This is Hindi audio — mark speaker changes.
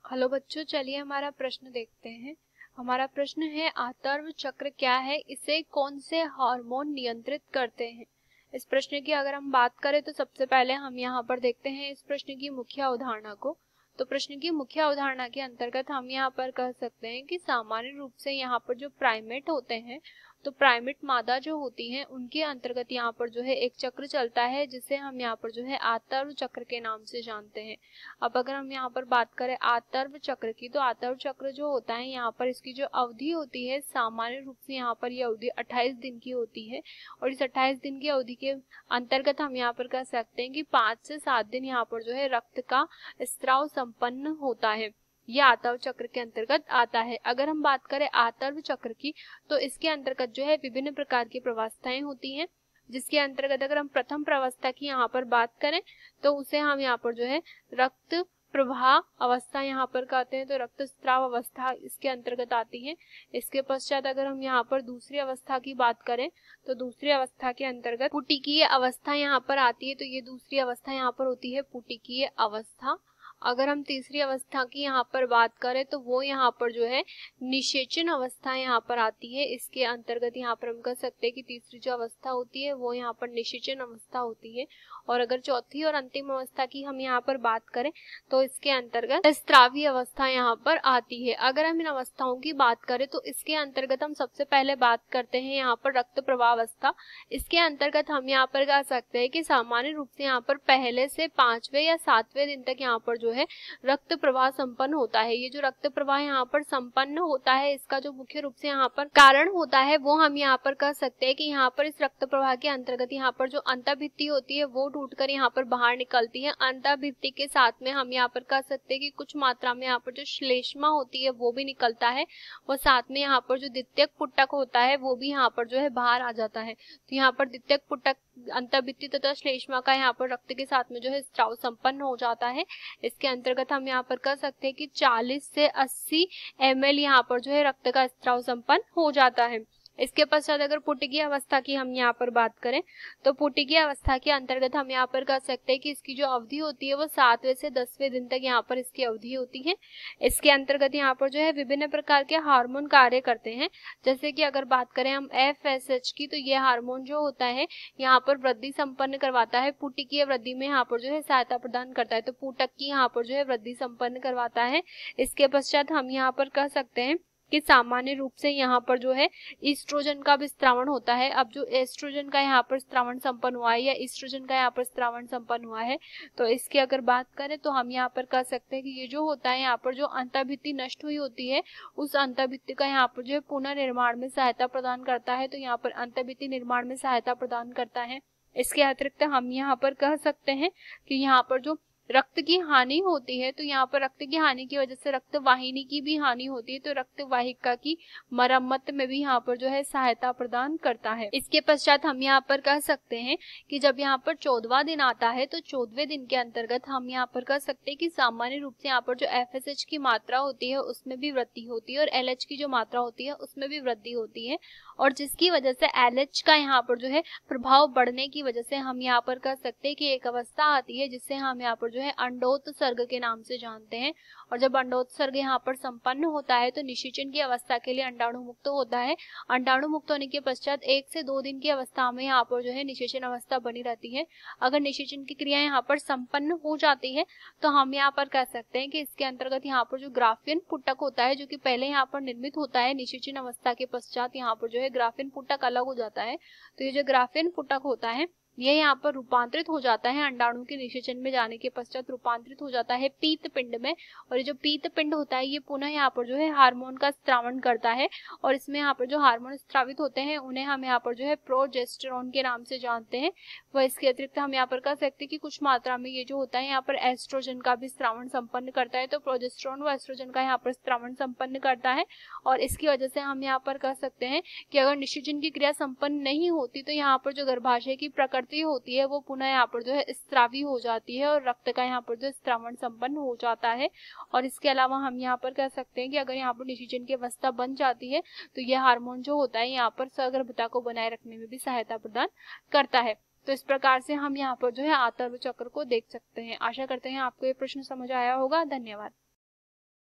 Speaker 1: हेलो बच्चों, चलिए हमारा प्रश्न देखते हैं। हमारा प्रश्न है आतर्व चक्र क्या है, इसे कौन से हार्मोन नियंत्रित करते हैं। इस प्रश्न की अगर हम बात करें तो सबसे पहले हम यहाँ पर देखते हैं इस प्रश्न की मुख्य अवधारणा को। तो प्रश्न की मुख्य अवधारणा के अंतर्गत हम यहाँ पर कह सकते हैं कि सामान्य रूप से यहाँ पर जो प्राइमेट होते हैं, तो प्राइमेट मादा जो होती हैं उनके अंतर्गत यहाँ पर जो है एक चक्र चलता है जिसे हम यहाँ पर जो है आतर्व चक्र के नाम से जानते हैं। अब अगर हम यहाँ पर बात करें आतर्व चक्र की, तो आतर्व चक्र जो होता है यहाँ पर इसकी जो अवधि होती है सामान्य रूप से यहाँ पर यह अवधि 28 दिन की होती है। और इस 28 दिन की अवधि के अंतर्गत हम यहाँ पर कह सकते हैं कि 5 से 7 दिन यहाँ पर जो है रक्त का स्त्राव संपन्न होता है। यह आतर्व चक्र के अंतर्गत आता है। अगर हम बात करें आतर्व चक्र की, तो इसके अंतर्गत जो है विभिन्न प्रकार की प्रवस्थाएं होती हैं, जिसके अंतर्गत अगर हम प्रथम प्रवस्था की यहाँ पर बात करें तो उसे हम यहाँ पर जो है रक्त प्रवाह अवस्था यहाँ पर कहते हैं, तो रक्तस्राव अवस्था इसके अंतर्गत आती है। इसके पश्चात अगर हम यहाँ पर दूसरी अवस्था की बात करें तो दूसरी अवस्था के अंतर्गत पुटिकीय अवस्था यहाँ पर आती है। तो ये दूसरी अवस्था यहाँ पर होती है पुटिकीय अवस्था। अगर हम तीसरी अवस्था की यहाँ पर बात करें तो वो यहाँ पर जो है निषेचन अवस्था यहाँ पर आती है। इसके अंतर्गत यहाँ पर हम कह सकते हैं कि तीसरी जो अवस्था होती है वो यहाँ पर निषेचन अवस्था होती है। और अगर चौथी और अंतिम अवस्था की हम यहाँ पर बात करें तो इसके अंतर्गत स्त्रावी अवस्था यहाँ पर आती है। अगर हम इन अवस्थाओं की बात करें तो इसके अंतर्गत हम सबसे पहले बात करते हैं यहाँ पर रक्त प्रवाह अवस्था। इसके अंतर्गत हम यहाँ पर कह सकते हैं कि सामान्य रूप से यहाँ पर पहले से 5वें या 7वें दिन तक यहाँ पर जो है रक्त प्रवाह संपन्न होता है। ये जो रक्त प्रवाह यहाँ पर संपन्न होता है, इसका जो मुख्य रूप से यहाँ पर कारण होता है वो हम यहाँ पर कह सकते हैं कि यहाँ पर इस रक्त प्रवाह के अंतर्गत यहाँ पर जो अंतःभित्ति होती है वो टूटकर यहाँ पर बाहर निकलती है। अंतःभित्ति के साथ में हम यहाँ पर कह सकते हैं कि कुछ मात्रा में यहाँ पर जो श्लेष्मा होती है वो भी निकलता है, और साथ में यहाँ पर जो द्वितीयक पुटक होता है वो भी यहाँ पर जो है बाहर आ जाता है। तो यहाँ पर द्वितीयक पुटक, अंतःभित्ति तथा श्लेष्मा का यहाँ पर रक्त के साथ में जो है स्त्राव संपन्न हो जाता है। इसके अंतर्गत हम यहाँ पर कह सकते हैं कि 40 से 80 ml यहाँ पर जो है रक्त का स्त्राव संपन्न हो जाता है। इसके पश्चात अगर पुटिकीय अवस्था की हम यहाँ पर बात करें तो पुटिकीय अवस्था के अंतर्गत हम यहाँ पर कह सकते हैं कि इसकी जो अवधि होती है वो 7वें से 10वें दिन तक यहाँ पर इसकी अवधि होती है। इसके अंतर्गत यहाँ पर जो है विभिन्न प्रकार के हार्मोन कार्य करते हैं। जैसे कि अगर बात करें हम FSH की, तो ये हार्मोन जो होता है यहाँ पर वृद्धि संपन्न करवाता है, पुटिकीय वृद्धि में यहाँ पर जो है सहायता प्रदान करता है। तो पुटक की यहाँ पर जो है वृद्धि संपन्न करवाता है। इसके पश्चात हम यहाँ पर कह सकते हैं कि सामान्य रूप से यहाँ पर जो है ईस्ट्रोजन का भी स्त्रावण होता है। अब जो एस्ट्रोजन का यहाँ पर स्त्रावण संपन्न हुआ है या ईस्ट्रोजन का यहाँ पर स्त्रावण संपन्न हुआ है, तो इसकी अगर बात करें तो हम यहाँ पर कह सकते हैं कि ये जो होता है यहाँ पर जो अंतःभित्ति नष्ट हुई होती है उस अंतःभित्ति का यहाँ पर जो है पुनर्निर्माण में सहायता प्रदान करता है। तो यहाँ पर अंतःभित्ति निर्माण में सहायता प्रदान करता है। इसके अतिरिक्त हम यहाँ पर कह सकते हैं कि यहाँ पर जो रक्त की हानि होती है, तो यहाँ पर रक्त की हानि की वजह से रक्त वाहिनी की भी हानि होती है, तो रक्त वाहिका की मरम्मत में भी यहाँ पर जो है सहायता प्रदान करता है। इसके पश्चात हम यहाँ पर कह सकते हैं कि जब यहाँ पर 14वां दिन आता है तो 14वें दिन के अंतर्गत हम यहाँ पर कह सकते हैं कि सामान्य रूप से यहाँ पर जो FSH की मात्रा होती है उसमें भी वृद्धि होती है और LH की जो मात्रा होती है उसमें भी वृद्धि होती है, और जिसकी वजह से LH का यहाँ पर जो है प्रभाव बढ़ने की वजह से हम यहाँ पर कह सकते हैं कि एक अवस्था आती है जिससे हम यहाँ पर जो है अंडोत्सर्ग के नाम से जानते हैं। और जब अंडोत्सर्ग यहाँ पर संपन्न होता है तो निषेचन की अवस्था के लिए अंडाणु मुक्त होता है। अंडाणु मुक्त होने के पश्चात 1 से 2 दिन की अवस्था में यहाँ पर जो है निषेचन अवस्था बनी रहती है। अगर निषेचन की क्रिया यहाँ पर संपन्न हो जाती है तो हम यहाँ पर कह सकते हैं कि इसके अंतर्गत यहाँ पर जो ग्राफियन पुटक होता है, जो कि पहले यहाँ पर निर्मित होता है, निषेचन अवस्था के पश्चात यहाँ पर जो है ग्राफियन पुटक अलग हो जाता है। तो ये जो ग्राफियन पुटक होता है ये यहाँ पर रूपांतरित हो जाता है, अंडाणु के निषेचन में जाने के पश्चात रूपांतरित हो जाता है पीत पिंड में। और ये जो पीत पिंड होता है ये पुनः यहाँ पर जो है हार्मोन का स्त्रावण करता है, और इसमें यहाँ पर जो हार्मोन स्त्रावित होते हैं उन्हें हम यहाँ पर जो है प्रोजेस्टेरोन के नाम से जानते हैं। वह इसके अतिरिक्त हम यहाँ पर कह सकते हैं कि कुछ मात्रा में ये जो होता है यहाँ पर एस्ट्रोजन का भी स्त्रावण संपन्न करता है। तो प्रोजेस्टेरोन व एस्ट्रोजन का यहाँ पर स्त्रावण संपन्न करता है, और इसकी वजह से हम यहाँ पर कह सकते हैं कि अगर निषेचन की क्रिया संपन्न नहीं होती तो यहाँ पर जो गर्भाशय की प्रकृति होती है वो पुनः यहाँ पर जो है स्त्रावी हो जाती है और रक्त का यहाँ पर जो स्त्रावण संपन्न हो जाता है। और इसके अलावा हम यहाँ पर कह सकते हैं कि अगर यहाँ पर निषेचन की अवस्था बन जाती है तो यह हार्मोन जो होता है यहाँ पर सगर्भता को बनाए रखने में भी सहायता प्रदान करता है। तो इस प्रकार से हम यहाँ पर जो है आतर्व चक्र को देख सकते हैं। आशा करते हैं आपको ये प्रश्न समझ आया होगा। धन्यवाद।